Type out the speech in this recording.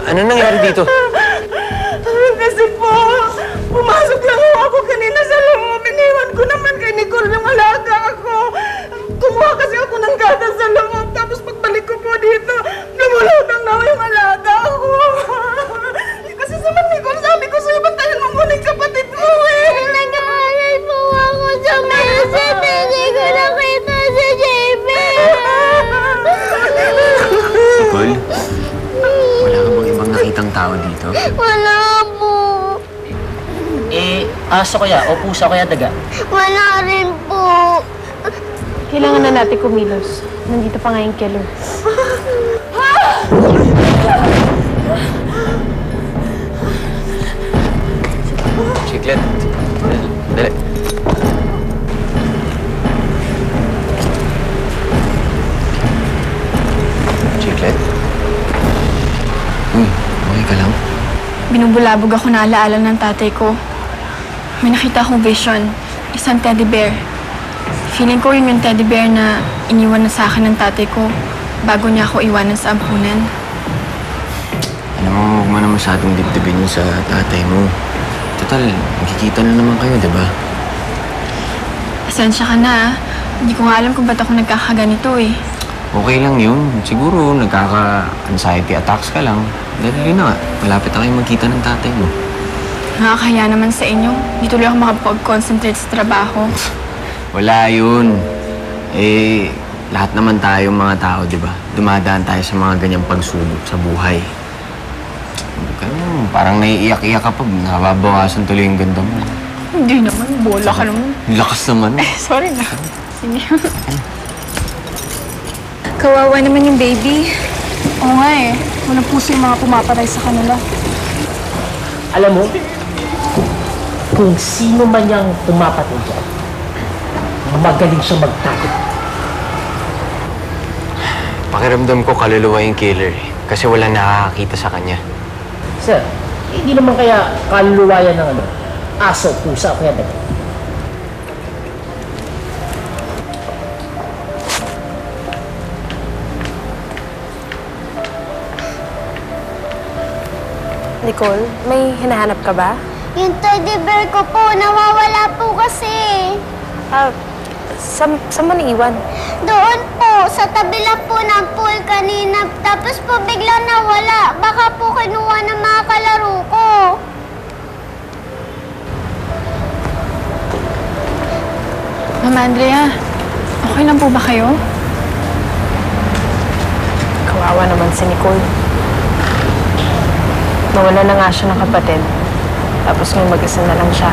Ano nangyari dito? Kasi po, pumasok lang ako kanina sa loob. Iniwan ko naman kay Nicole yung alaga ako. Kumuha kasi ako ng gatas sa loob. Tapos pagbalik ko po dito, lumulutang na yung alaga ako. Kasi sa Nicole, sabi ko sa'yo, bantayan mo muna yung kapatid mo eh. Nag-aaral po ako sa Merced. Hindi ko nakita si JB. Nicole? Wala ka bang ibang nakitang tao dito? Wala po. Aso kaya o pusa kaya daga? Wala rin po. Kailangan na natin kumilos. Nandito pa nga yung killer. Chiclet. Dali. Chiclet? Okay ka lang? Binubulabog ako na alaala ng tatay ko. May nakita akong vision. Isang teddy bear. Feeling ko yun yung teddy bear na iniwan na sa akin ng tatay ko bago niya ako iwanan sa ampunan. Alam mo, huwag mo na masyadong dibdibin yun sa tatay mo. Total, magkikita na naman kayo, di ba? Pasensya ka na ah. Hindi ko nga alam kung ba't ako nagkakaganito eh. Okay lang yun. Siguro, nagkaka-anxiety attacks ka lang. Dahil yun na nga, malapit na kayo magkita ng tatay mo. Nakakaya naman sa inyo. Hindi tuloy ako makapag-concentrate sa trabaho. Wala yun. Lahat naman tayong mga tao, di ba? Dumadaan tayo sa mga ganyang pagsubok sa buhay. Parang naiiyak-iyak ka pa. Nababawasan tuloy yung ganda mo. Hindi naman. Bola ka naman. Lakas naman. Sorry na. Sige. Kawawa naman yung baby. Oo nga eh. Walang puso yung mga pumapatay sa kanila. Alam mo, kung sino man yung pumapatay dyan, magaling siya magtakot. Pakiramdam ko kaluluwa yung killer eh. Kasi wala nakakakita sa kanya. Sir, hindi naman kaya kaluluwayan ng aso, pusa, kaya daga. Nicole, may hinahanap ka ba? Yung teddy bear ko po, nawawala po kasi. Saan mo naiwan? Doon po, sa tabi lang po ng pool kanina. Tapos po biglang nawala. Baka po kinuha ng mga kalaro ko. Mama Andrea, okay lang po ba kayo? Kawawa naman si Nicole. Nawala na nga siya ng kapatid. Tapos ngayon mag-isa na lang siya.